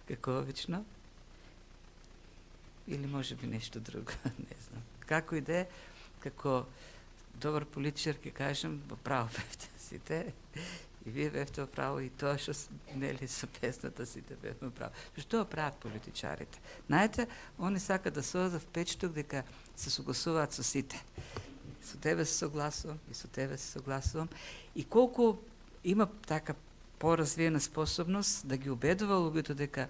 како обично, или може би нешто друго, не знам. Како и да е, како добар политичар ќе кажем, во право бевте сите, и вие бевте во право, и тоа што нели со песната сите бевме во право. Што прават политичарите? Знаете, они сакаат да создадат впечаток дека се согласуваат со сите. Со тебе се согласувам, и со тебе се согласувам. И колку има така поразвиена способност да ги убедува луѓето дека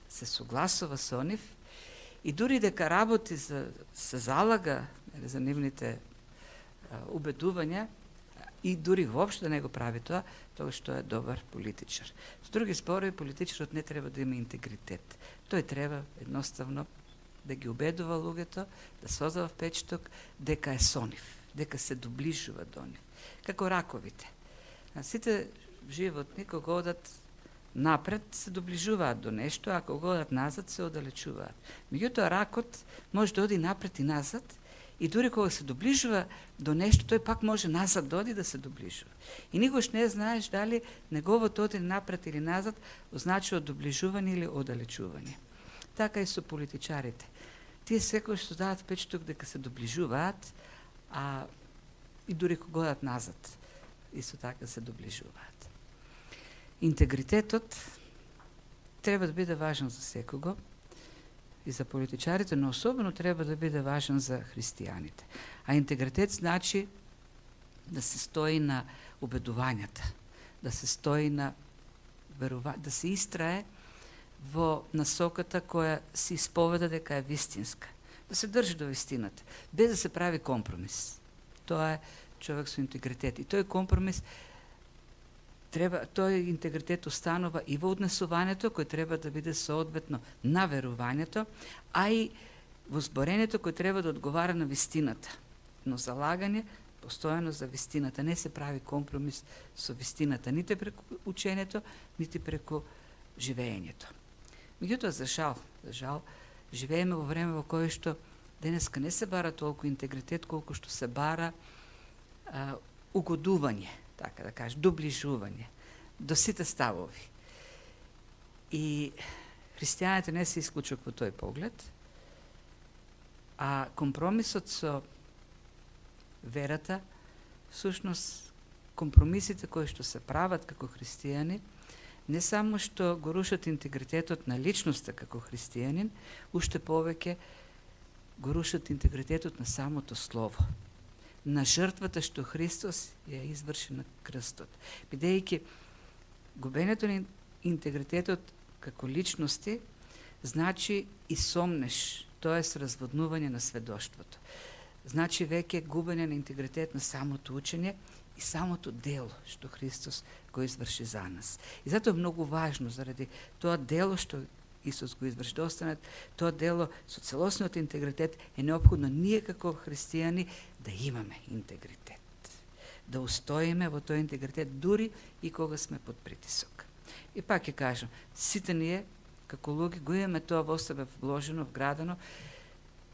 се согласува со нив, и дури дека работи се залага за нивните убедувања, и дури воопшто да не го прави тоа, тоа што е добар политичар. Со други зборови, политичарот не треба да има интегритет. Тој треба едноставно да ги убедува луѓето, да создава впечаток дека е со нив, дека се доближува до нив. Како раковите. Сите животни, кога одат напред, се доближуваат до нешто, а кога одат назад, се оддалечуваат. Меѓутоа, ракот може да оди напред и назад, и дури кога се доближува до нешто, тој пак може назад да оди да се доближува. И никош не знаеш дали неговото оди напред или назад означува доближување или оддалечување. Така и со политичарите. Тие секојаш создаваат впечаток дека се доближуваат, а и дури кога одат назад, исто така се доближуваат. Интегритетот треба да биде важен за секого, и за политичарите, но особено треба да биде важен за христијаните. А интегритет значи да се стои на убедувањата, да се стои на да се истрае во насоката која се исповеда дека е вистинска, да се држи до вистината, без да се прави компромис. Тоа е човек со интегритет. И тој компромис тој интегритет останува и во однесувањето, кој треба да биде соодветно на верувањето, а и во зборењето кој треба да одговара на вистината. Но залагање постојано за вистината. Не се прави компромис со вистината, нити преку учењето, нити преку живењето. Меѓутоа, за жал, живееме во време во кое што денеска не се бара толку интегритет, колку што се бара угодување, така да кажа, доближување до сите ставови. И христијаните не се исклучок во тој поглед, а компромисот со верата, всушност компромисите кои што се прават како христијани, не само што го рушат интегритетот на личноста како христијанин, уште повеќе го рушат интегритетот на самото слово, на жртвата што Христос ја изврши на крстот. Бидејќи губењето на интегритетот како личности значи и сомнеш, тоест разводнување на сведоштвото. Значи веќе губење на интегритет на самото учење и самото дело што Христос го изврши за нас. И затоа е многу важно, заради тоа дело што Исус го изврши, да останат тоа дело со целосниот интегритет, е неопходно ние како христијани да имаме интегритет. Да устоиме во тој интегритет дури и кога сме под притисок. И пак ќе кажам, сите ние како луѓе го имаме тоа во себе вложено, вградено,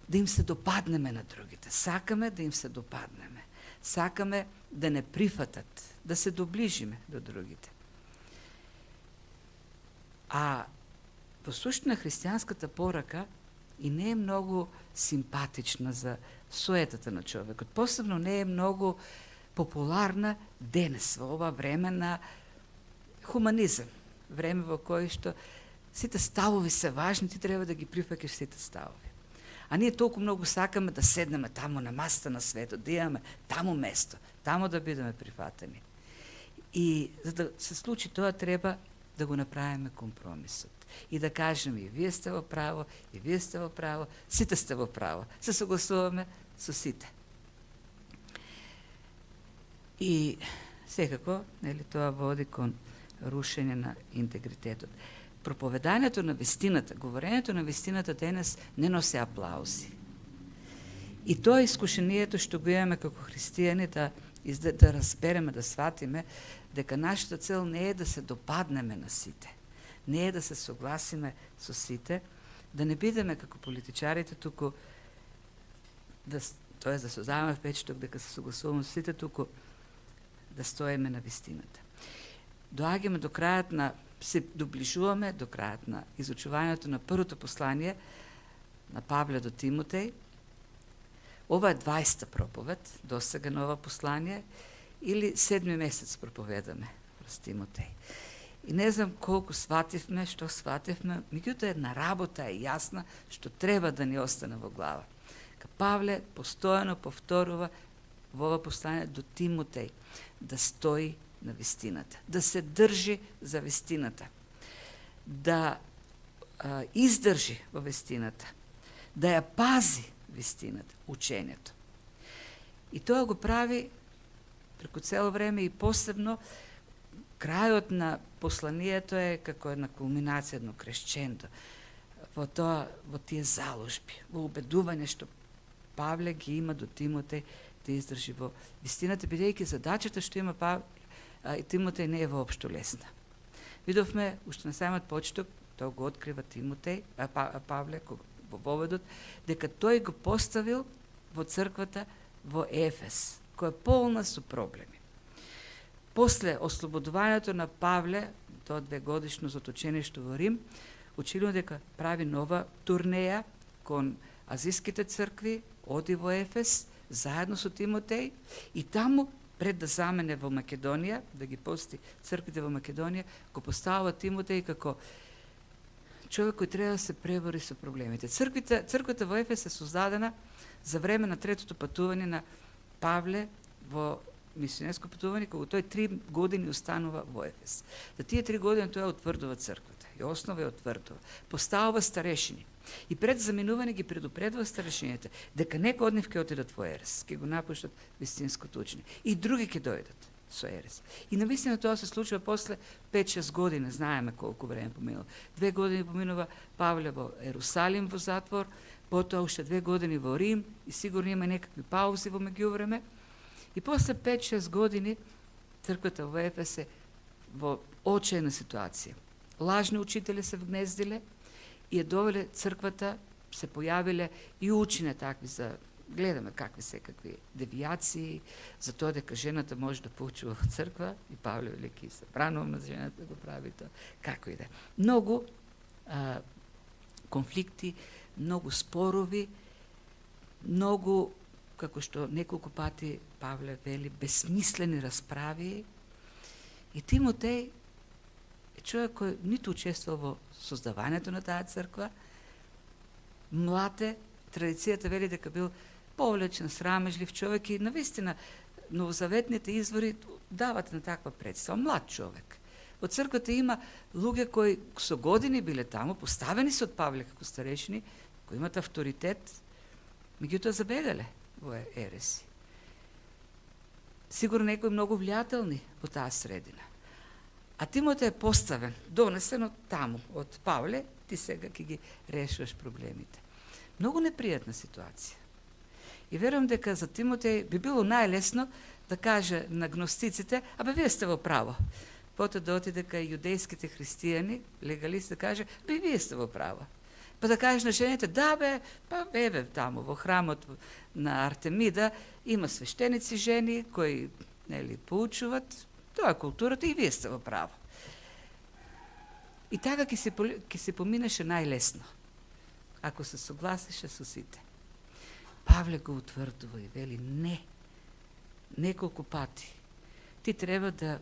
да им се допаднеме на другите. Сакаме да им се допаднеме. Сакаме да не прифатат, да се доближиме до другите. А во суштина христијанската порака и не е многу симпатична за суетата на човекот. Посебно не е многу популарна денес, во ова време на хуманизам. Време во кој што сите ставови се важни, ти треба да ги прифаќаш сите ставови. А ние толку многу сакаме да седнеме таму на масата на светот, да имаме таму место, таму да бидеме прифатени. И за да се случи тоа, треба да го направиме компромисот. И да кажеме, и вие сте во право, и вие сте во право, сите сте во право. Се согласуваме со сите. И секако, нели, тоа води кон рушење на интегритетот. Проповедањето на вистината, говорењето на вистината денес не носи аплаузи. И тоа е искушението што го имаме како христијани да разбереме, да сватиме дека нашата цел не е да се допаднеме на сите, не е да се согласиме со сите, да не бидеме како политичарите, туку да создаваме впечаток дека се согласуваме со сите, туку да стоиме на вистината. Доаѓаме до крајот на се доближуваме до крајот на изучувањето на првото послание на Павле до Тимотеј. Ова е 20-та проповед, досега на ова послание, или 7 месец проповедаме през Тимотеј. И не знам колку свативме, што свативме, меѓутоа една работа е јасна, што треба да ни остане во глава. Павле постојано повторува во ова послание до Тимотеј да стои на вистината, да се држи за вистината, да издржи во вистината, да ја пази вистината, учењето. И тоа го прави преку цело време и посебно крајот на посланието е како една кулминација, едно кресчендо во тоа, во тие заложби, во убедување што Павле ги има до Тимотеј да издржи во вистината, бидејќи задачата што има Тимотеј не е воопшто лесна. Видовме уште на самиот почеток, тоа го открива Тимотеј, Павле во поведот, дека тој го поставил во црквата во Ефес, која е полна со проблеми. После ослободувањето на Павле, тоа 2-годишно заточеништво во Рим, очигледно дека прави нова турнеја кон азиските цркви, оди во Ефес, заедно со Тимотеј, и таму, пред да замене во Македонија, да ги посети црквите во Македонија, го поставува Тимотеј како човек кој треба да се пребори со проблемите. Црквата во Ефес е создадена за време на третото патување на Павле во мисионерско патување, кога тој 3 години останува во Ефес. За тие 3 години тој утврдува црквата и основа ја утврдува. Поставува старешини. И пред заминување ги предупредува старешините дека некој од нив ќе отидат во ерес, ќе го напуштат вистинското учење. И други ќе дојдат со ерес. И навистина тоа се случува после 5-6 години, знаеме колку време поминува. 2 години поминува Павле во Ерусалим во затвор, потоа уште 2 години во Рим и сигурно има некакви паузи во меѓувреме. И после 5-6 години црквата во Ефес е во очајна ситуација. Лажни учители се вгнездиле и ја довеле црквата, се појавиле и учења такви за, гледаме какви секакви девијации, за тоа дека жената може да поучува во црква, и Павле Велики забранува на жената да го прави тоа, како и да. Многу конфликти, многу спорови, многу, како што неколку пати Павле вели, безсмислени расправи. И Тимотеј е човек кој ниту учествува во создавањето на таа црква, млад е, традицијата вели дека бил повлечен, срамежлив човек и навистина новозаветните извори дават на таква представа. Млад човек. Во црквата има луѓе кои со години биле таму, поставени се од Павле како старешини, кои имат авторитет, меѓутоа забегале во ереси. Сигурно некои многу влијателни во таа средина. А Тимотеј е поставен, донесен од таму, од Павле, ти сега ќе ги решуваш проблемите. Многу непријатна ситуација. И верувам дека за Тимотеј би било најлесно да каже на гностиците, абе вие сте во право. Потоа да отиде кај јудејските христијани, легалисти, да каже, бе вие сте во право. Па да кажеш на жените, да бе, па еве таму во храмот на Артемида има свештеници жени кои нели поучуват, тоа е културата и вие сте во право. И така ќе се поминеше најлесно, ако се согласише со сите. Павле го утврдува и вели не, неколку пати. Ти треба да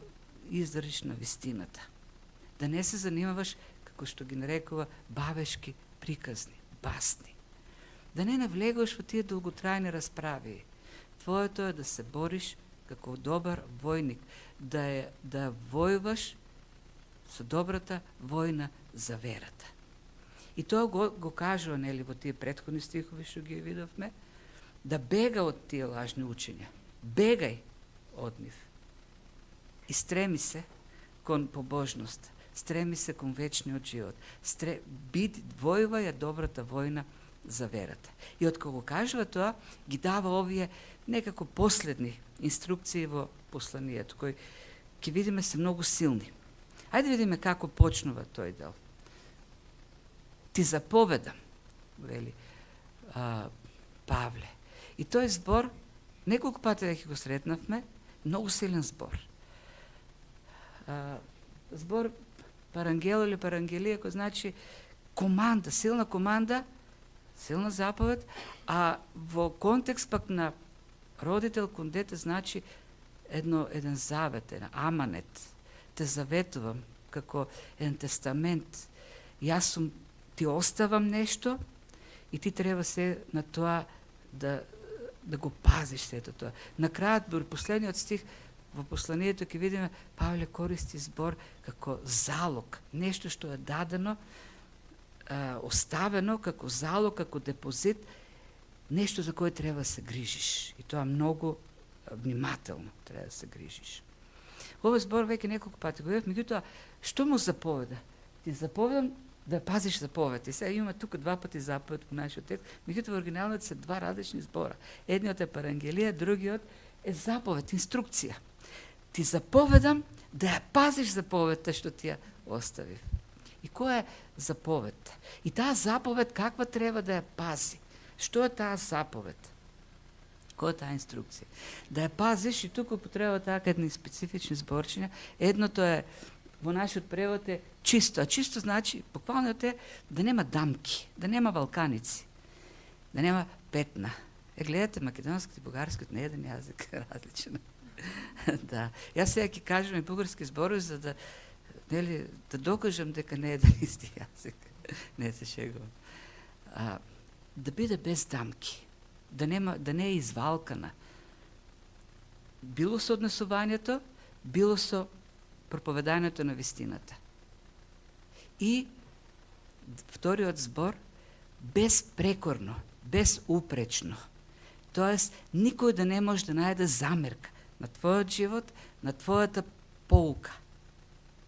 издржиш на вистината. Да не се занимаваш, како што ги нарекува, бабешки приказни, басни. Да не навлегуваш во тие долготрајни расправи. Твоето е да се бориш како добар војник, да војуваш со добрата војна за верата. И тоа го кажува нели во тие претходни стихови што ги видовме, да бега од тие лажни учења. Бегај од нив. И стреми се кон побожност, стреми се кон вечниот живот. Војувај добрата војна за верата. И од кога кажува тоа, ги дава овие некако последни инструкции во посланието, кои ќе видиме се многу силни. Ајде видиме како почнува тој дел. Ти заповедам, вели Павле. И тој збор, неколку пати веќе го сретнавме, многу силен збор. Збор парангел или парангелија, кој значи команда, силна заповед, а во контекст пак на родител кон дете значи еден завет, еден аманет. Те заветувам како еден тестамент. Јас ти оставам нешто и ти треба се на тоа да го пазиш сето тоа. На крајот, дури последниот стих во посланието ќе видиме Павле користи збор како залог, нешто што е дадено, оставено како залог, како депозит, нешто за кое треба да се грижиш. И тоа многу внимателно треба да се грижиш. Овој збор веќе неколку пати го видев, меѓутоа, што му заповеда? Ти заповедам да пазиш заповед. И сега имаме тука два пати заповед по нашиот текст, меѓутоа во оригиналот се два различни збора. Едниот е парангелија, другиот е заповед, инструкција. Ти заповедам да ја пазиш заповедта што ти ја оставив. И која е заповедта? И таа заповед каква треба да ја пази? Што е таа заповед? Која е таа инструкција? Да ја пазиш, и тука употреба така едни специфични зборчиња. Едното е, во нашиот превод е чисто. А чисто значи, буквално е да нема дамки, да нема валканици, да нема петна. Гледате, македонскиот и бугарскиот не е еден јазик различен. Да. Јас сега ќе кажам и бугарски зборови за да, нели, да докажам дека не е еден исти јазик. Не се шегувам. Да биде без дамки, да не е извалкана. Било со однесувањето, било со проповедањето на вистината. И вториот збор, безпрекорно, безупречно. Тоест, никој да не може да најде замерка на твојот живот, на твојата поука.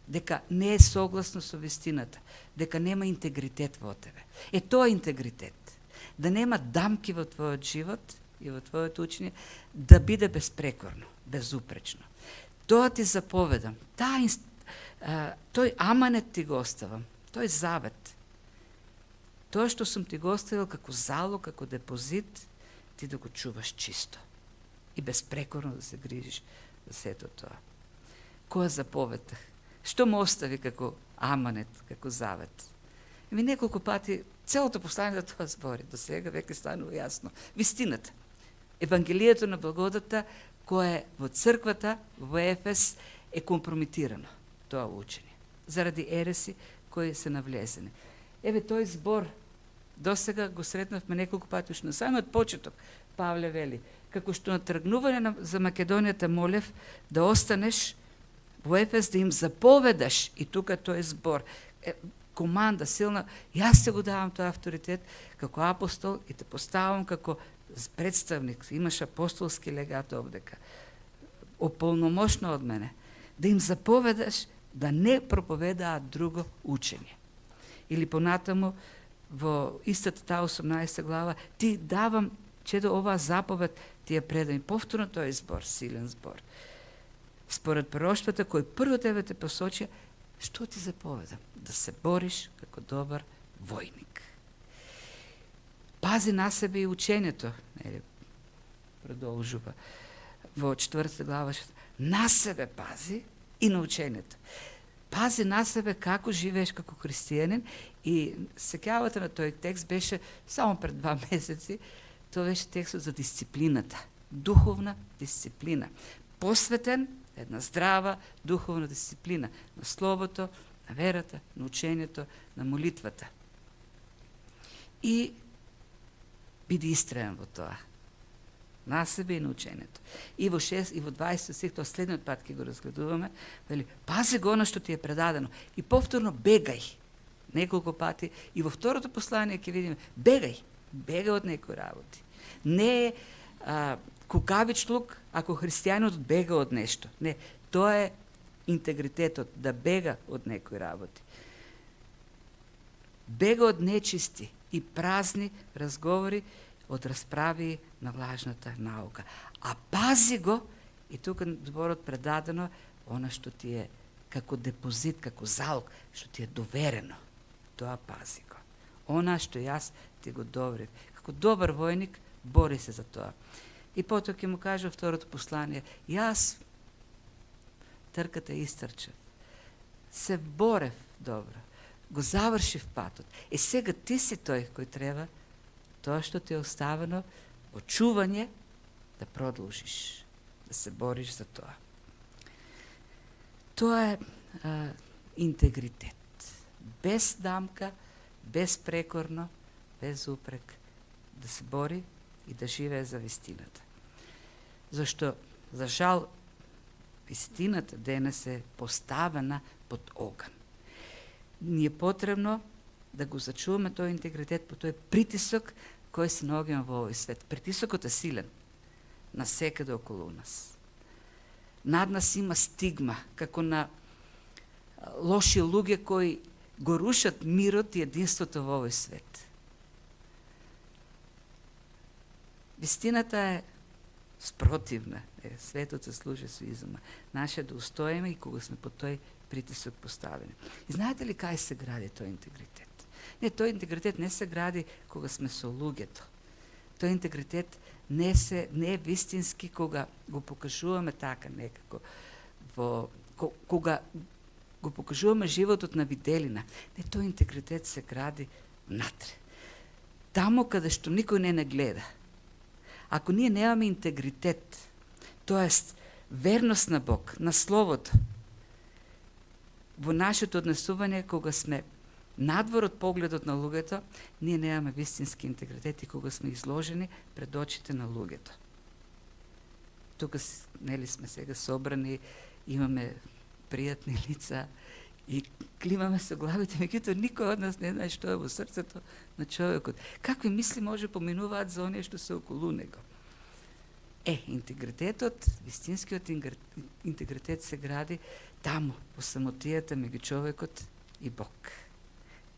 Дека не е согласно со вистината, дека нема интегритет во тебе. Тоа е интегритет. Да нема дамки во твојот живот и во твоето учење, да биде безпрекорно, безупречно. Тоа ти заповедам. Тој аманет ти го оставам. Тој завет. Тоа што сум ти го оставил како залог, како депозит, ти да го чуваш чисто. И безпрекорно да се грижиш за сето тоа. Која заповедта? Што му остави како аманет, како завет? Неколку пати целото послание за тоа збори. До сега веќе станува јасно. Вистината. Евангелието на благодата, кое во црквата, во Ефес, е компрометирано. Тоа учење. Заради ереси кои се навлезени. Тој збор, до сега го сретнавме неколку пати, уште на самиот почеток, Павле вели, како што на тргнување за Македонијата молев да останеш во Ефес, да им заповедаш, и тука тој збор, команда силна, јас се го давам тој авторитет како апостол и те поставам како представник, имаш апостолски легат овдека, ополномошно од мене, да им заповедаш да не проповедаат друго учење. Или понатаму, во истата таа 18 глава, ти давам, чедо оваа заповед, ти ја предам. Повторно тој збор, силен збор. Според пророштвата, кој прво тебе те посочи, што ти заповедам? Да се бориш како добар војник. Пази на себе и учењето, продолжува во 4 глава, на себе пази и на учењето. Пази на себе како живееш како христијанин, и сеќавате на тој текст беше само пред 2 месеци, тоа беше текстот за дисциплината, духовна дисциплина. Посветен една здрава духовна дисциплина на словото, на верата, на учењето, на молитвата. И биди истраен во тоа. На себе и на учењето. И во 6 и во 20 стих, тоа следниот пат ќе го разгледуваме, вели, пази го она што ти е предадено и повторно бегај. Неколку пати и во второто послание ќе видиме, бегај од некои работи. Не е кукавичлук ако христијанот бега од нешто. Не, тоа е интегритетот, да бега од некои работи. Бега од нечисти и празни разговори, од расправи на лажната наука. А пази го, и тука зборот предадено, она што ти е како депозит, како залог, што ти е доверено. Тоа пази го. Она што јас ти го доверив. Како добар војник, бори се за тоа. И потоа ќе му кажа второто послание, јас трката истрчав, се борев dobro. Го завршив патот. Сега ти си тој кој треба тоа што ти е оставено во чување да продолжиш, да се бориш за тоа. Тоа е интегритет. Без дамка, безпрекорно, без упрек, да се бори и да живее за вистината. Зашто, за жал, вистината денес е поставена под оган. Ни е потребно да го зачуваме тој интегритет по тој притисок кој се наоѓа во овој свет. Притисокот е силен насекаде околу нас. Над нас има стигма, како на лоши луѓе кои го рушат мирот и единството во овој свет. Вистината е спротивна. Светот се служи со изума. Наше да устоиме и кога сме под тој притисок поставени. И знаете ли кај се гради тој интегритет? Не, тој интегритет не се гради кога сме со луѓето. Тој интегритет не е вистински кога го покажуваме така некако кога го покажуваме животот на виделина. Не, тој интегритет се гради внатре. Тамо каде што никој не гледа. Ако ние немаме интегритет, тоест верност на Бог, на Словото, во нашето однесување кога сме надвор од погледот на луѓето, ние немаме вистински интегритет и кога сме изложени пред очите на луѓето. Тука нели сме сега собрани, имаме пријатни лица и климаме со главите, меѓутоа никој од нас не знае што е во срцето на човекот. Какви мисли може поминуваат за оние што се околу него? Интегритетот, вистинскиот интегритет се гради таму, во самотијата меѓу човекот и Бог.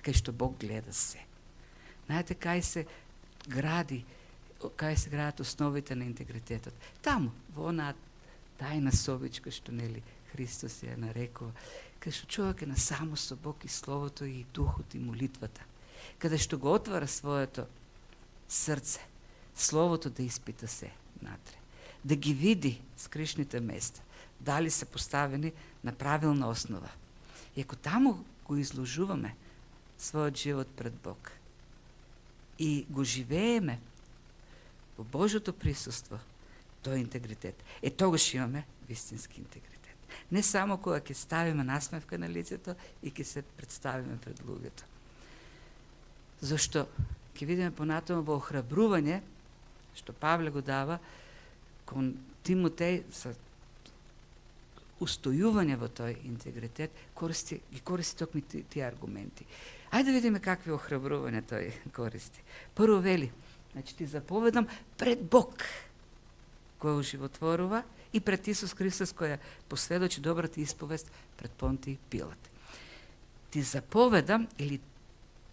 Кај што Бог гледа се. Знаете кај се градат основите на интегритетот? Таму, во онаа тајна собичка што нели Христос ја нарекува, кај што човек е насамо со Бог и Словото и духот и молитвата. Каде што го отвара своето срце, Словото да испита се натре. Да ги види скришните места, дали се поставени на правилна основа. И ако таму го изложуваме својот живот пред Бог и го живееме во Божјото присуство, тој интегритет. Тогаш имаме вистински интегритет. Не само кога ќе ставиме насмевка на лицето и ќе се представиме пред луѓето. Зашто ќе видиме понатаму во охрабрување, што Павле го дава кон Тимотеј за устојување во тој интегритет, ги користи токму тие аргументи. Ајде да видиме какви охрабрувања тој користи. Прво вели, значи ти заповедам пред Бог, кој оживотворува, и пред Исус Христос, која посведочи добрата исповест пред Понтиј Пилат. Ти заповедам, или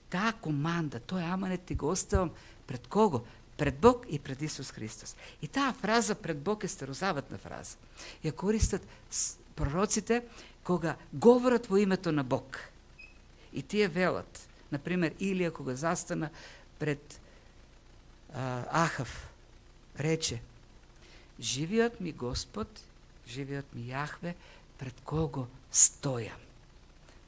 таа команда, тој аманет ти го оставам пред кого? Пред Бог и пред Исус Христос. И таа фраза пред Бог е старозаветна фраза. Ја користат пророците кога говорат во името на Бог. И тие велат, например, Илија кога застана пред Ахав, рече: живиот ми Господ, живиот ми Јахве, пред кого стојам.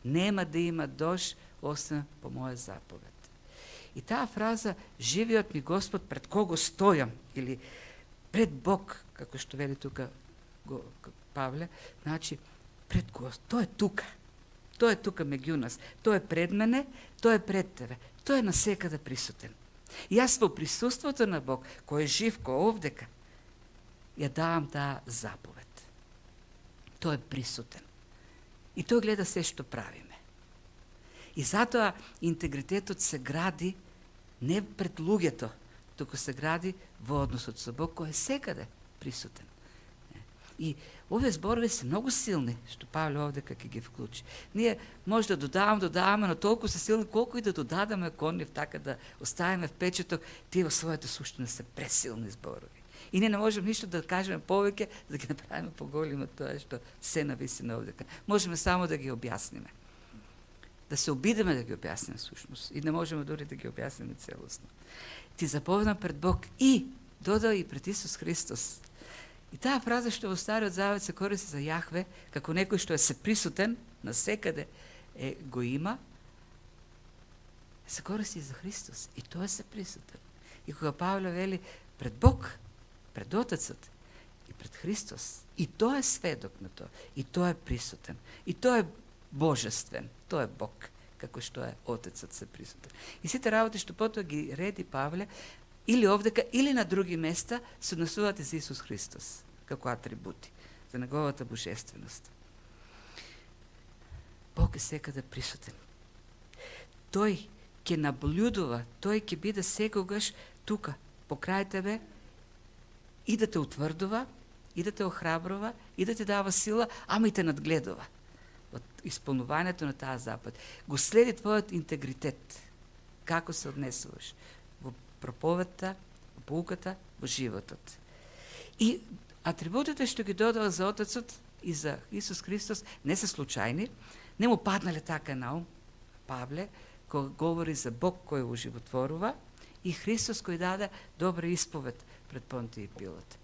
Нема да има дож, освен по моја заповед. И таа фраза, живиот ми Господ, пред кого стојам, или пред Бог, како што вели тука Павле, значи пред Господ, тој е тука. Тој е тука меѓу нас. Тој е пред мене, тој е пред тебе. Тој е насекаде присутен. И јас во присуството на Бог, кој е жив, кој е овдека, ја давам таа заповед. Тој е присутен. И тој гледа се што правиме. И затоа интегритетот се гради не пред луѓето, туку се гради во односот со Бог, кој е секаде присутен. И овие зборови се многу силни, што Павле овдека ќе ги вклучи. Ние може да додаваме, но толку се силни, колку и да додадаме кон нив, така да оставиме впечаток, тие во својата суштина се пресилни зборови. И не можеме ништо да кажеме повеќе, да ги направиме поголеми од тоа што се нависина овдека. Можеме само да ги објасниме. Да се обидеме да ги објасниме сушност. И не можеме дори да ги објасниме целосно. Ти заповедам пред Бог и додao и пред Исус Христос. И таа фраза што во Стариот Завет се користи за Јахве, како некој што е се присутен насекаде, го има, се користи за Христос. И той се присутен. И кога Павле вели пред Бог, пред Отецът и пред Христос, и той е сведок на това. И той е присутен. И той е божествен. Той е Бог, како што е Отецът се присутен. И сите работи што потоа ги реди Павле, или овдека, или на други места, се однесуваат за Исус Христос, како атрибути, за неговата божественост. Бог е секаде присутен. Тој ќе наблюдува, тој ќе биде секогаш тука, покрај тебе, и да те утврдува, и да те охрабрува, и да ти дава сила, ама и те надгледува од исполнувањето на таа заповед. Го следи твојот интегритет, како се однесуваш во проповедта, во поуката, во животот. И атрибутите што ги додава за Отецот и за Исус Христос не се случајни, не му паднале така на ум Павле, кога говори за Бог кој оживотворува и Христос кој даде добра исповед пред Понтиј и Пилат.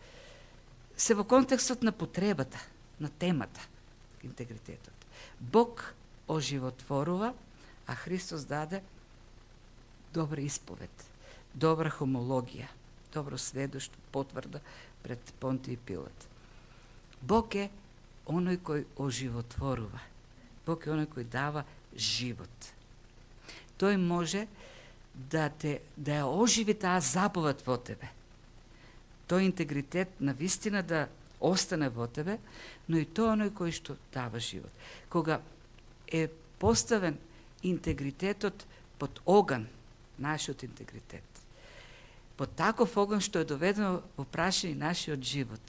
Се во контекстот на потребата, на темата, интегритетот. Бог оживотворува, а Христос даде добра исповед, добра хомологија, добро сведоштво, потврда пред Понтиј и Пилат. Бог е оној кој оживотворува. Бог е оној кој дава живот. Тој може да ја оживи таа заповед во тебе. Тој интегритет на вистина да остане во тебе, но и тој оној кој што дава живот. Кога е поставен интегритетот под оган, нашиот интегритет, под таков оган што е доведено во прашање нашиот живот,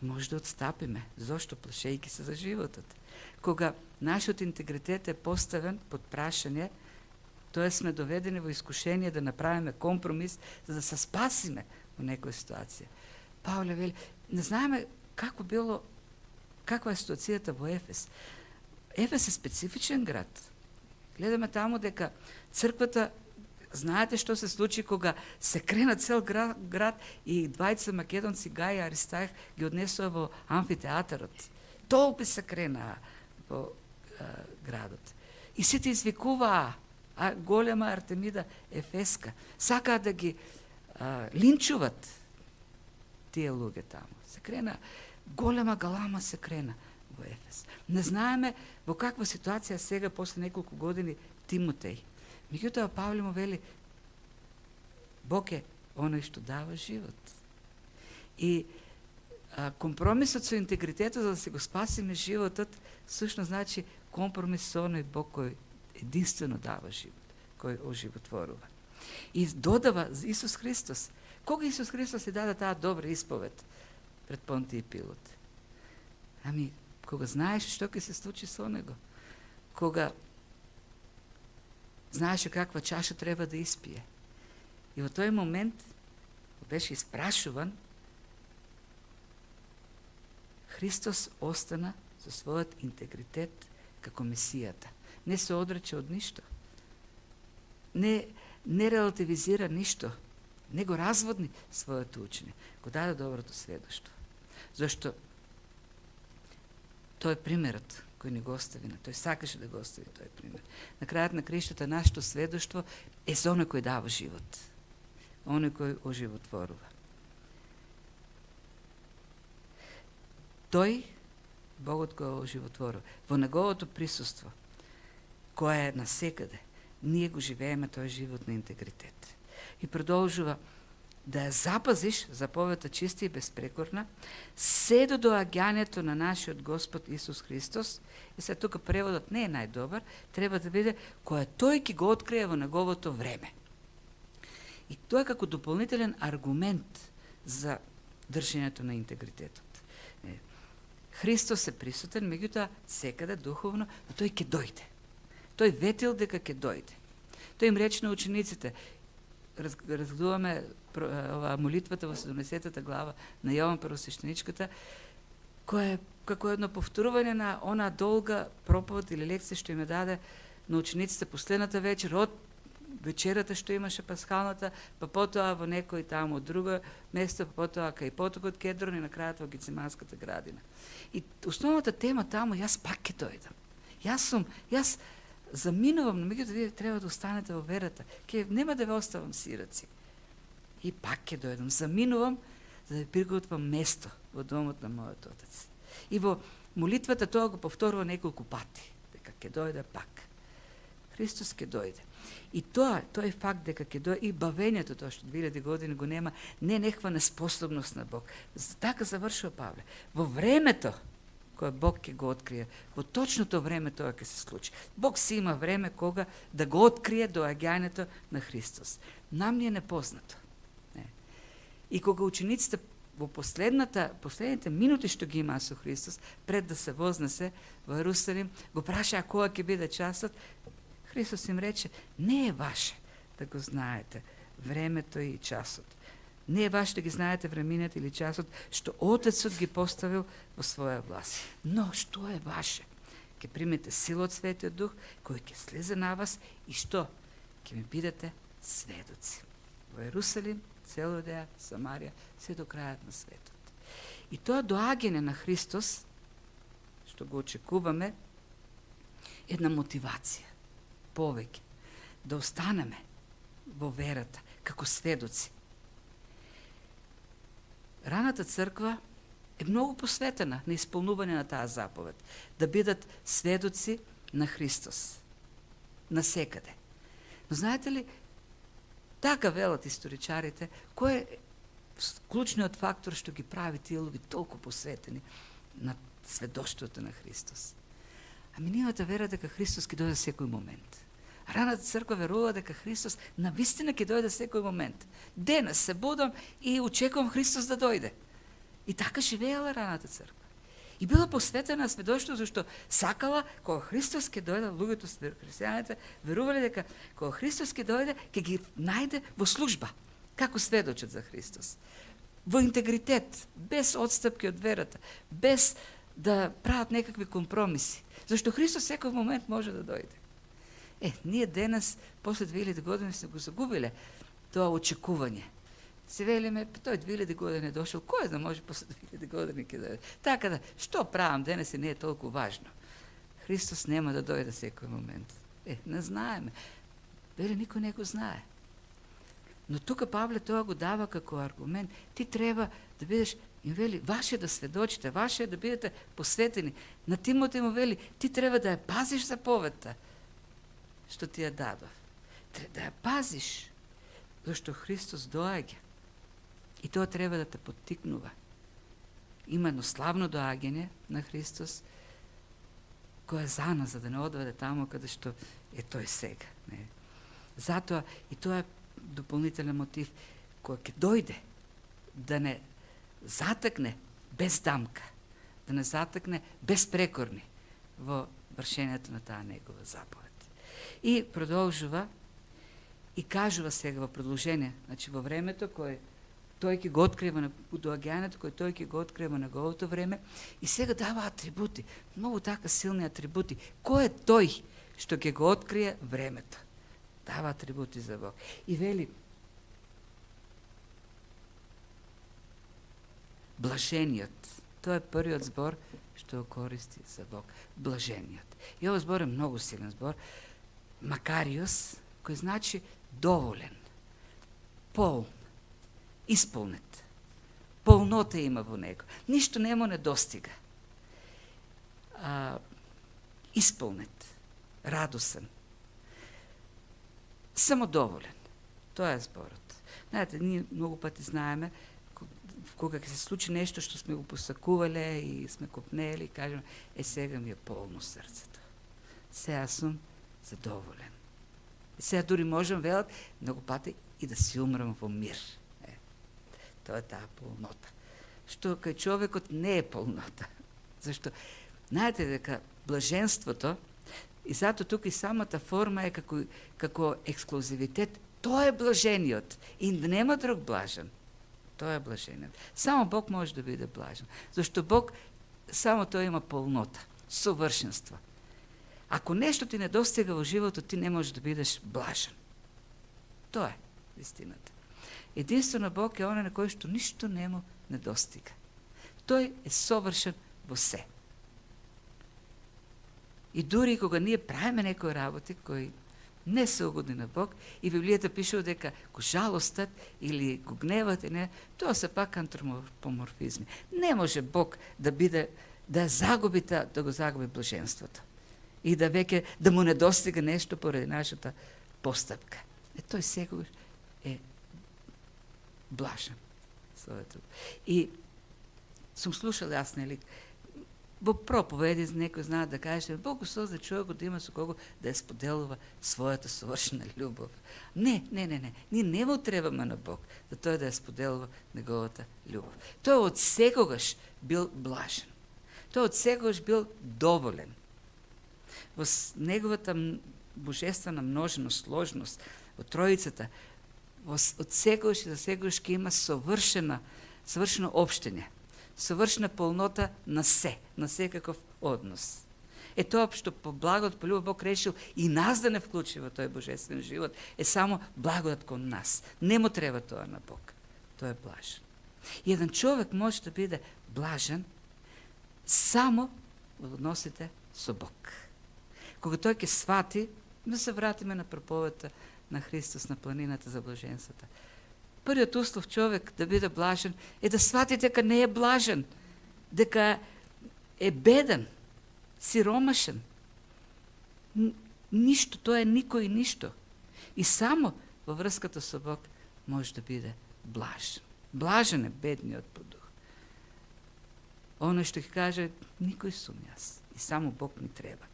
може да отстапиме. Зошто? Плашејќи се за животот. Кога нашиот интегритет е поставен под прашање, тоа сме доведени во искушение да направиме компромис за да се спасиме во некоја ситуација. Павле вели, не знаеме каква е ситуацијата во Ефес. Ефес е специфичен град. Гледаме таму дека црквата, знаете што се случи кога се крена цел град и двајца македонци, Гај и Аристај, ги однесува во амфитеатарот. Толпи се кренаа во градот. И сите извикуваа, голема Артемида Ефеска. Сакаа да ги линчуват тие луѓе таму. Се крена, голема галама се крена во Ефес. Не знаеме во каква ситуација сега, после неколку години, Тимотеј. Меѓутоа Павле му вели, Бог е оној што дава живот. И компромисот со интегритетот, за да се го спасиме животот, сушно значи компромис со оној Бог кој единствено дава живот, кој оживотворува. И додава Исус Христос. Кога Исус Христос си даде таа добра исповед пред Понтиј и Пилат? Ами, кога знаеш што ќе се случи со него, кога знаеше каква чаша треба да испие. И во тој момент беше испрашуван, Христос остана со својот интегритет како Месијата. Не се одрече од ништо. Не релативизира ништо. Не го разводни своето учење. Го даде доброто сведоштво. Зашто тој е примерот кој ни го остави. Тој сакаше да го остави тој пример. На крајот на криштата нашето сведоштво е за оној кој дава живот. Оној кој оживотворува. Тој, Богот кој оживотворува, во неговото присуство, кој е насекаде, ние го живееме тој живот на интегритет. И продолжува да ја запазиш, заповедта чиста и безпрекорна, се до доаѓањето на нашиот Господ Исус Христос. И сега тука преводот не е најдобар, треба да биде која тој ќе го открие во неговото време. И тоа е како дополнителен аргумент за држењето на интегритетот. Христос е присутен, меѓутоа секаде духовно, но тој ќе дојде. Тој ветил дека ќе дојде. Тој им рече на учениците, разгледуваме молитвата во 17 глава на Јован Првосвещеничката, која е како едно повторување на она долга проповед или лекција што им даде на учениците последната вечер, од вечерата што имаше пасхалната, па потоа во некој таму друго место, па потоа кај потокот Кедрон и на крајот во Гециманската градина. И основната тема таму, јас пак ќе дојдам. Јас заминувам, но меѓутоа вие треба да останете во верата. Нема да ве оставам сираци. И пак ќе дојдам. Заминувам за да ви приготвам место во домот на мојот Отец. И во молитвата тоа го повторува неколку пати, дека ќе дојде пак. Христос ќе дојде. И тој факт дека ќе дојде, и бавењето тоа што 2000 години го нема, не е некаква неспособност на Бог. Така завршува Павле. Во времето кое Бог ќе го открие, во точното време тоа ќе се случи. Бог си има време кога да го открие доаѓањето на Христос. Нам ни е непознато. И кога учениците во последните минути што ги имаа со Христос, пред да се вознесе во Ерусалим, го прашаа кога ќе биде часот, Христос им рече, не е ваше да го знаете времето и часот. Не е ваше да ги знаете времината или часот, што Отецот ги поставил во своја власт. Но што е ваше? Ќе примете сила од Светиот Дух, кој ќе слезе на вас и што? Ќе ми бидете сведоци. Во Ерусалим, цела Јудеја, Самарија, се до крајот на светот. И тоа доаѓање на Христос, што го очекуваме, една мотивација, повеќе, да останеме во верата, како сведоци. Раната црква е многу посветена на исполнување на таа заповед, да бидат сведоци на Христос, насекаде. Но знаете ли, така велат историчарите, кој е клучниот фактор што ги прави тие луѓе толку посветени на сведоштвото на Христос? Ами нивната вера дека Христос ќе дојде секој момент. Раната црква верува дека Христос навистина ќе дојде секој момент. Денес се будам и очекувам Христос да дојде. И така живеела раната црква. И била посветена на сведоштво, зашто сакала, кога Христос ќе дојде, луѓето христијаните верувале дека кога Христос ќе дојде, ќе ги најде во служба, како сведочат за Христос. Во интегритет, без отстапки од верата, без да прават некакви компромиси. Зашто Христос секој момент може да дојде. Ние денес, после 2000 години, сме го загубиле тоа очекување. Се велиме, тој 2000 години е дошол, кој да може после 2000 години ќе дојде? Така да, што правам денес и не е толку важно. Христос нема да дојде секој момент. Не знаеме. Вели, никој не го знае. Но тука Павле тоа го дава како аргумент. Ти треба да бидеш, им вели, ваше да сведочите, ваше да бидете посветени. На Тимотеј му вели, ти треба да ја пазиш заповедта што ти ја дадов. Да ја пазиш, зашто Христос доаѓа. И тоа треба да те поттикнува. Има едно славно доаѓање на Христос, кој е за нас, за да не одведе тамо каде што е тој сега. Затоа, и тоа е дополнителен мотив, кој ќе дојде да не затекне без дамка, да не затекне безпрекорни во вршењето на таа негова заповед. И продолжува и кажува сега во продолжение, значи во времето кој тој ќе го открива на доаѓањето, кој тој ќе го открива на неговото време, и сега дава атрибути, многу така силни атрибути. Кој е тој што ќе го открие времето? Дава атрибути за Бог. И вели, блажениот, тоа е првиот збор што го користи за Бог. Блажениот. И овој збор е многу силен збор. Макариос, кој значи доволен, полн, исполнет. Полнота има во него. Ништо не му недостига. Исполнет, радосен, самодоволен. Тоа е зборот. Знаете, ние многу пати знаеме, кога ќе се случи нешто што сме го посакувале и сме копнели, кажеме, сега ми е полно срцето. Сега сум задоволен. Сега дури можам, велат, многу пати и да си умрам во мир. Тоа е таа полнота. Што кај човекот не е полнота. Зашто, знаете дека блаженството, и затоа тука и самата форма е како ексклузивитет, тоа е блажениот. И нема друг блажен. Тоа е блажениот. Само Бог може да биде блажен. Зашто Бог, само тој има полнота, совршенство. Ако нешто ти недостига во животот, ти не можеш да бидеш блажен. Тоа е вистината. Единствено Бог е оној на кој што ништо не му недостига. Тој е совршен во се. И дури кога ние правиме некои работи кои не се угодни на Бог, и Библијата пишува дека го жалостат или го гневат, тоа се пак антропоморфизми. Не може Бог да биде, да го загуби блаженството. И да веќе да му не достига нешто поради нашата постапка. Тој секогаш е блажен. И сум слушала јас, во проповеди некој знаат да каже, Бог го созда човекот да има со кого да ја споделува својата совршена љубов. Не. Ние не му требаме на Бог за тој да ја споделува неговата љубов. Тој од секогаш бил блажен. Тој од секогаш бил доволен. Во неговата божествена множеност, сложност, во Троицата, од секогаш и за секогаш ќе има совршено општење, совршена полнота на секаков однос. Тоа што по благодат, по љубов Бог решил и нас да не вклучи во тој божествен живот, е само благодат кон нас. Не му треба тоа на Бог. Тој е блажен. И еден човек може да биде блажен само во односите со Бог. Кога тој ќе свати, да се вратиме на проповедта на Христос на планината за блаженството. Првиот услов човек да биде блажен е да свати дека не е блажен, дека е беден, сиромашен. Ништо, тоа е никој ништо. И само во врската со Бог може да биде блажен. Блажен е бедниот по дух. Оно што ќе каже, никој сум јас и само Бог ми треба.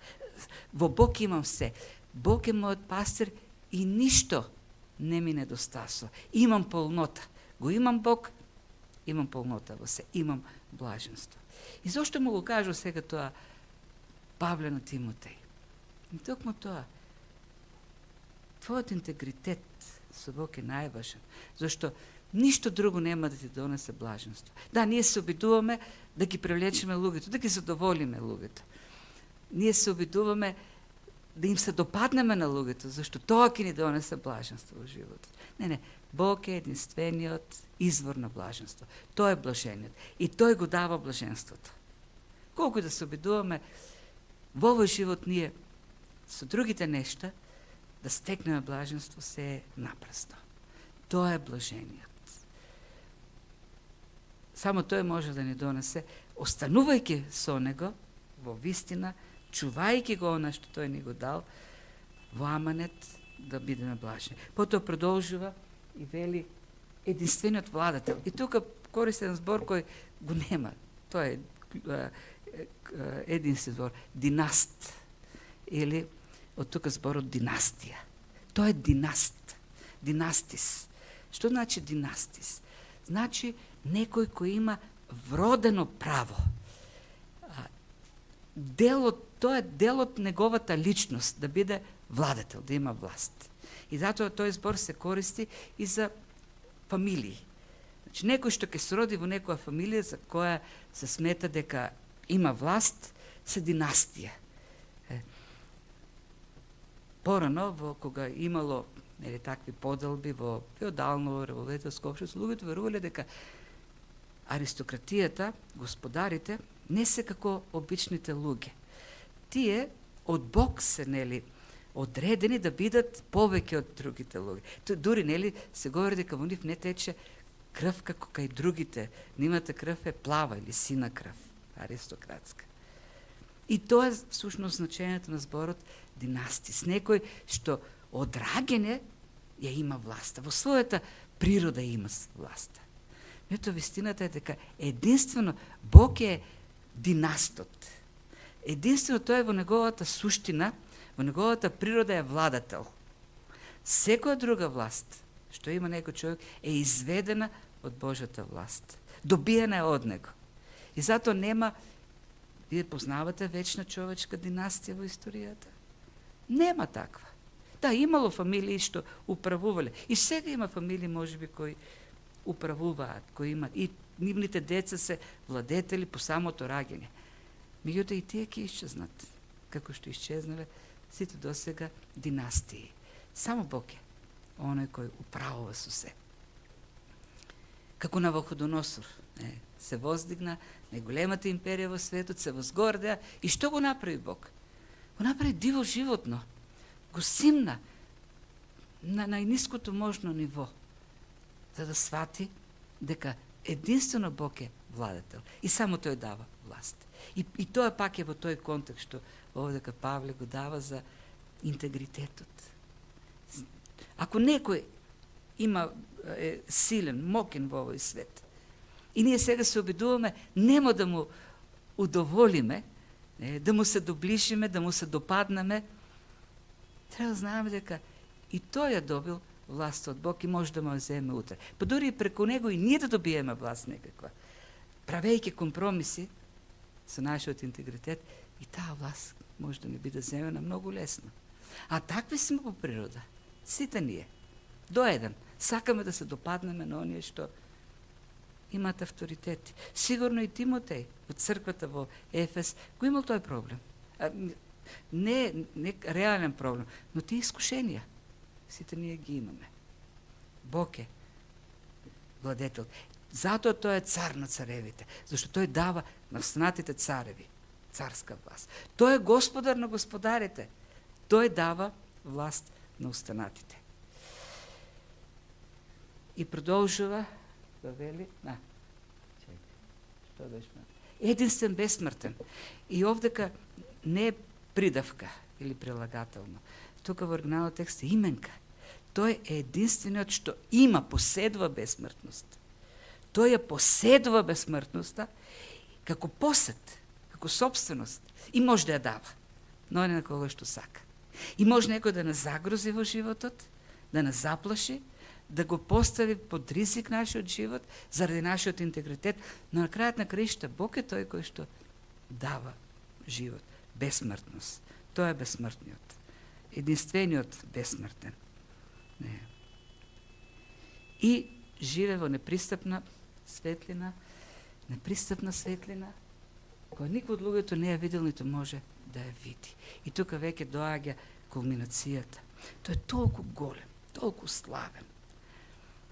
Во Бог имам се. Бог е мојот пастир и ништо не ми недостасува. Имам полнота. Го имам Бог, имам полнота во се. Имам блаженство. И зошто му го кажу сега тоа Павле на Тимотеј? И токму тоа. Твојот интегритет со Бог е најважен. Зашто ништо друго нема да ти донесе блаженство. Да, ние се обидуваме да ги привлечеме луѓето, да ги задоволиме луѓето. Ние се обидуваме да им се допаднеме на луѓето, зашто тоа ќе ни донесе блаженство во животот. Не, Бог е единствениот извор на блаженство. Тој е блажениот и тој го дава блаженството. Колку да се обидуваме во овој живот ние со другите нешта да стекнеме блаженство, се е напразно. Тоа е блажениот. Само тој може да ни донесе, останувајќи со него во вистина, чувајќи го она што тој ни го дал, во аманет да бидеме блажени. Потоа продолжува и вели единствениот владател. И тука користи еден збор кој го нема. Тоа е единствен збор, династ. Или од тука зборот династија. Тоа е династ, династис. Што значи династис? Значи некој кој има вродено право. Тоа е дел од неговата личност, да биде владател, да има власт. И затоа тој збор се користи и за фамилии. Значи, некој што ќе се роди во некоја фамилија за која се смета дека има власт, се династија. Порано, кога имало такви поделби во феодално револуцијско општество, луѓето верувале дека аристократијата, господарите, не се како обичните луѓе. Тие од Бог се одредени да бидат повеќе од другите луѓе. Дури се говори дека во нив не тече крв како кај другите. Нивната крв е плава или сина крв, аристократска. И тоа е всушност значењето на зборот династис. Некој што од раѓење ја има власта. Во својата природа има власта. Меѓутоа вистината е дека единствено Бог е династот. Единствено тој е во неговата суштина, во неговата природа е владател. Секоја друга власт што има некој човек е изведена од Божјата власт. Добиена е од него. И затоа нема, вие познавате вечна човечка династија во историјата? Нема таква. Да, имало фамилии што управувале. И сега има фамилии, можеби, кои управуваат, кои имат. И нивните деца се владетели по самото раѓање. Меѓутоа и тие ќе исчезнат, како што исчезнале сите досега династии. Само Бог е оној кој управува со се. Како Навуходоносор се воздигна најголемата империја во светот, се возгордеа и што го направи Бог? го направи диво животно, го симна на најниското можно ниво, за да свати дека единствено Бог е владетел и само тој дава власт. И тоа пак е во тој контекст што овдека Павле го дава за интегритетот. Ако некој е силен, мокен во овој свет, и ние сега се обидуваме нема да му удоволиме, да му се доближиме, да му се допаднеме, треба да знаеме дека и тој ја добил власт од Бог и може да му земе утре. Па дури и преку него и ние да добиеме власт некаква, правејќи компромиси со нашиот интегритет, и таа власт може да ни биде земена многу лесно. А такви сме по природа. Сите ние. До еден. Сакаме да се допаднеме на оние што имат авторитети. Сигурно и Тимотеј во црквата во Ефес го имал тој проблем. Не реален проблем, но тие искушенија. Сите ние ги имаме. Бог е владетел. Затоа тој е цар на царевите, зашто тој дава на встанатите цареви царска власт. Тој е господар на господарите. Тој дава власт на устанатите. И продолжува да вели, што беше? Единствен бесмртен. И овдека не е придавка или прилагателно. Тука во оригиналниот текст е именка. Тој е единствениот што има, поседува бесмртност. Тој ја поседува бесмртноста како посед, како собственост и може да ја дава, но не на кого што сака. И може некој да не загрози во животот, да не заплаши, да го постави под ризик нашиот живот заради нашиот интегритет, но на крајот на краишта Бог е тој кој што дава живот, бесмртност. Тој е бесмртниот, единствениот бесмртен. Не. И живе во непристапна светлина, која никој од луѓето не ја видел, ниту може да ја види. И тука веќе доаѓа кулминацијата. Тој е толку голем, толку славен.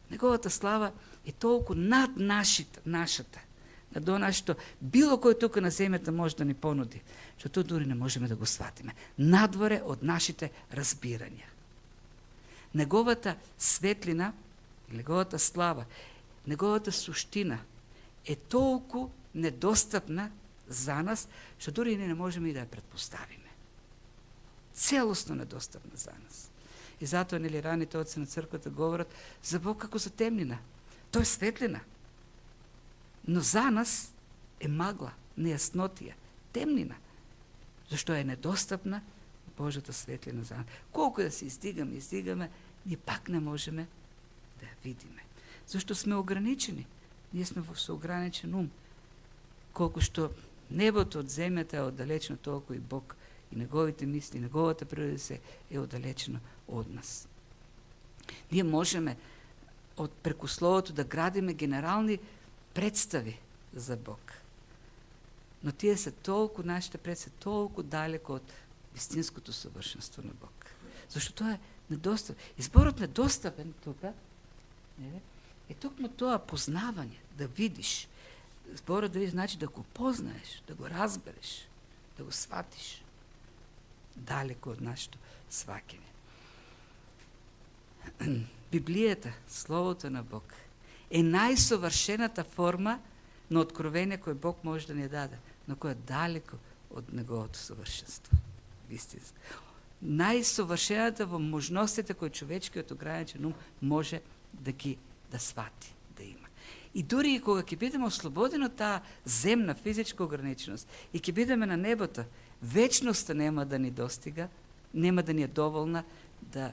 Неговата слава е толку над нашата, над она што било кој тука на земјата може да ни понуди, што тоа дури не можеме да го сватиме. Надворе од нашите разбирања. Неговата светлина, неговата слава, неговата суштина е толку недостапна за нас, што дури не можеме и да ја предпоставиме. Целосно недостапна за нас. И затоа нели раните отци на црквата говорат за Бог како за темнина. Тој е светлина. Но за нас е магла, нејаснотија, темнина. Зашто е недостапна Божјата светлина за нас. Колку да се издигаме, ние пак не можеме да ја видиме. Зашто сме ограничени. Ние сме во соограничен ум. Колку што небото од земјата е оддалечено, толку и Бог и неговите мисли, неговата природа се е оддалечено од нас. Ние можеме од преку Словото да градиме генерални представи за Бог. Но тие се толку, нашите представи, толку далеко од вистинското совршенство на Бог. Зашто тоа е недостапен. И зборот недостапен тука е токму тоа познавање, да видиш. Зборот да видиш значи да го познаеш, да го разбереш, да го сватиш. Далеко од нашето сваќање. Библијата, Словото на Бог, е најсовршената форма на откровение кој Бог може да ни даде, но кој е далеко од неговото совршенство. Вистинско. Најсовршената во можностите кои човечкиот ограничен ум може да свати, да има. И дури и кога ќе бидеме ослободени од таа земна физичка ограниченост и ќе бидеме на небото, вечноста нема да ни достига, нема да ни е доволна да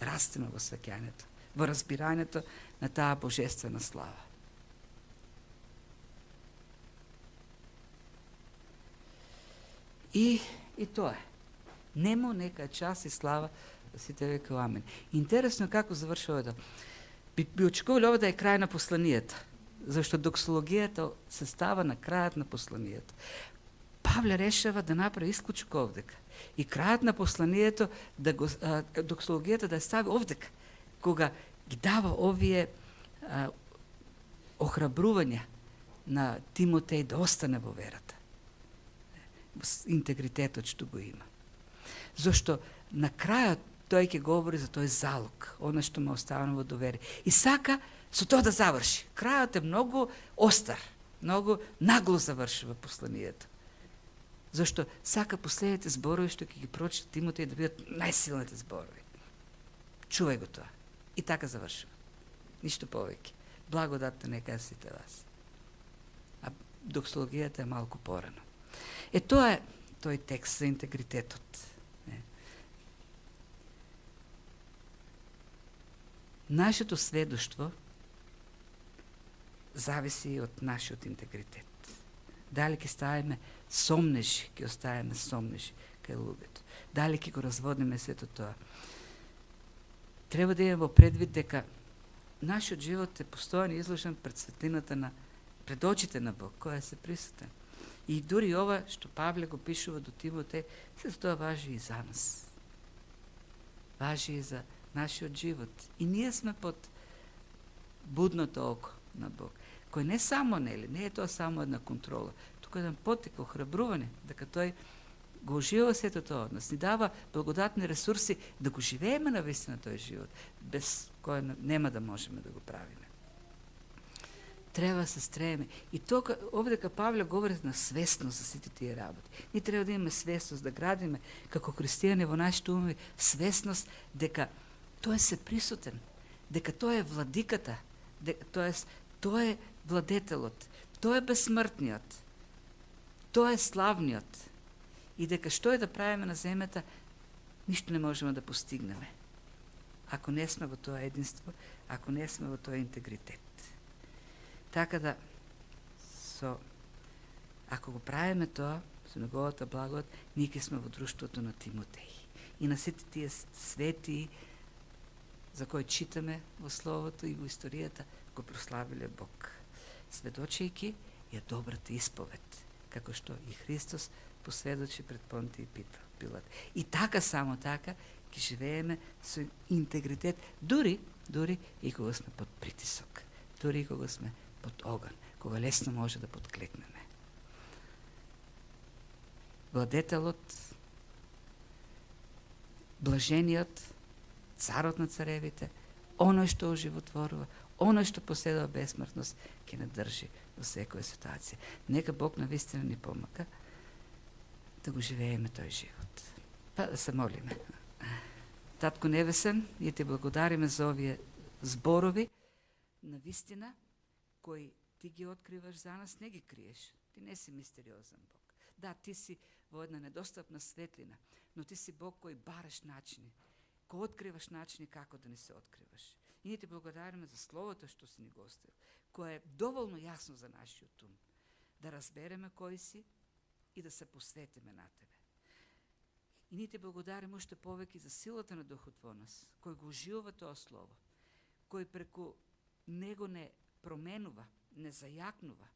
растеме во сваќањето, во разбирањето на таа божествена слава. И тоа е. Нему нека час и слава да сите веќе амин. Интересно како завршува тоа. Би очекували ова да е крај на посланијата, зашто доксологијата се става на крајот на посланијата. Павле решава да направи исклучок овдека. И крајот на посланието, доксологијата да ја стави овдека, кога ги дава овие охрабрувања на Тимотеј да остане во верата. Интегритетот што го има. Зошто на крајот тој ќе говори за тој залог, оно што ме оставено во доверие. И сака со тоа да заврши. Крајот е многу остар, многу нагло завршува посланието. Зашто сака последните зборови што ќе ги прочита Тимотеј да бидат најсилните зборови. Чувај го тоа. И така завршува. Ништо повеќе. Благодатта нека сите вас. А доксологијата е малку порано. Тоа е тој текст за интегритетот. Нашето сведоштво зависи од нашиот интегритет. Дали ќе ставиме сомнежи, ќе оставиме сомнежи кај луѓето. Дали ќе го разводиме сето тоа. Треба да имаме во предвид дека нашиот живот е постојано изложен пред светлината на пред очите на Бог, кој се присутен. И дури ова што Павле го пишува до Тимотеј, се тоа важи и за нас. Важи и за нашиот живот. И ние сме под будното око на Бог, кој не само не е тоа само една контрола, туку еден потик, охрабрување, дека тој го ужива сето тоа од нас, ни дава благодатни ресурси да го живееме навистина тој живот, без кој нема да можеме да го правиме. Треба се стремиме. И тоа, овде Павле говори на свесност за сите тие работи. Ние треба да имаме свесност, да градиме како христијани во нашите умови свесност дека тој се присутен, дека тој е владиката, тој е владетелот, тој е безсмртниот, тој е славниот. И дека што е да правиме на земјата, ништо не можеме да постигнеме. Ако не сме во тоа единство, ако не сме во тоа интегритет. Така да, ако го правиме тоа, со неговата благодат, ние ќе сме во друштвото на Тимотеј. И на сите тие свети, за кои читаме во Словото и во историјата, го прославиле Бог, сведочејќи ја добрата исповед, како што и Христос посведочи пред Понтиј Пилат. И така, само така, ќе живееме со интегритет, дури и кога сме под притисок, дури и кога сме под оган, кога лесно може да подклекнеме. Владетелот, блажениот, царот на царевите, оној што оживотворува, оној што поседува безсмртност, ќе не држи во секоја ситуација. Нека Бог навистина ни помага да го живееме тој живот. Па да се молиме. Татко Небесен, ние ти благодариме за овие зборови, навистина, кои ти ги откриваш за нас, не ги криеш. Ти не си мистериозен Бог. Да, ти си во една недостапна светлина, но ти си Бог кој бараш начини, кој откриваш начини како да ни се откриваш. И ние ти благодариме за Словото што си ни го оставил, кое е доволно јасно за нашиот ум, да разбереме кој си и да се посветиме на тебе. И ние ти благодариме уште повеќе за силата на Духот во нас, кој го уживува тоа Слово, кој преку него не променува, не зајакнува,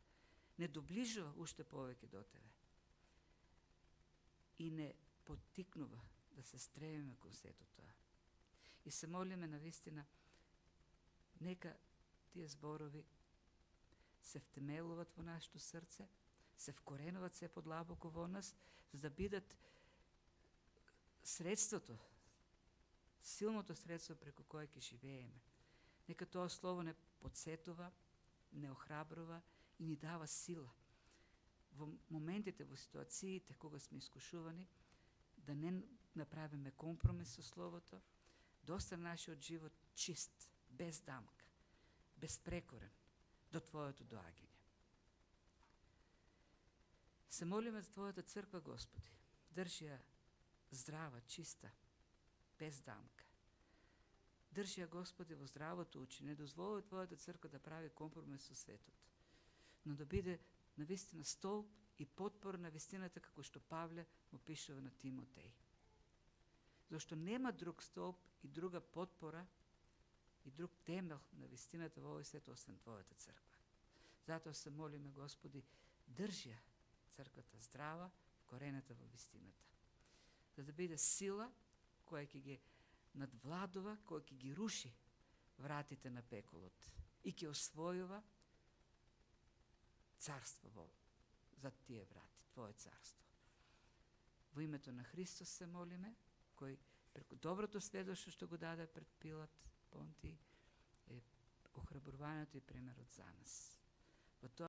не доближува уште повеќе до тебе и не поттикнува да се стремиме кон сето тоа. И се молиме навистина, нека тие зборови се втемелуват во нашето срце, се вкоренуват се подлабоко во нас, за да бидат средството, силното средство преку кое ќе живееме. Нека тоа Слово не подсетува, не охрабрува и ни дава сила. Во моментите, во ситуациите кога сме искушувани, да не направиме компромис со Словото, да остане нашиот живот чист, без дамка, безпрекорен до Твоето доаѓање. Се молиме за Твојата црква, Господи, држи ја здрава, чиста, без дамка. Држи ја, Господи, во здравото учи, не дозволи Твојата црква да прави компромис со светот, но да биде навистина столб и потпора на вистината, како што Павле му пишува на Тимотеј. Зашто нема друг столб и друга потпора и друг темел на вистината во овој свет освен Твојата црква. Затоа се молиме, Господи, држи ја црквата здрава, вкорената во вистината, за да биде сила која ќе ги надвладува, која ќе ги руши вратите на пеколот и ќе освојува царство за тие врати, Твое царство. Во името на Христос се молиме. доброто следващо што го даде пред Пилат Понти е охрабрувањето и примерот за нас. Во тоа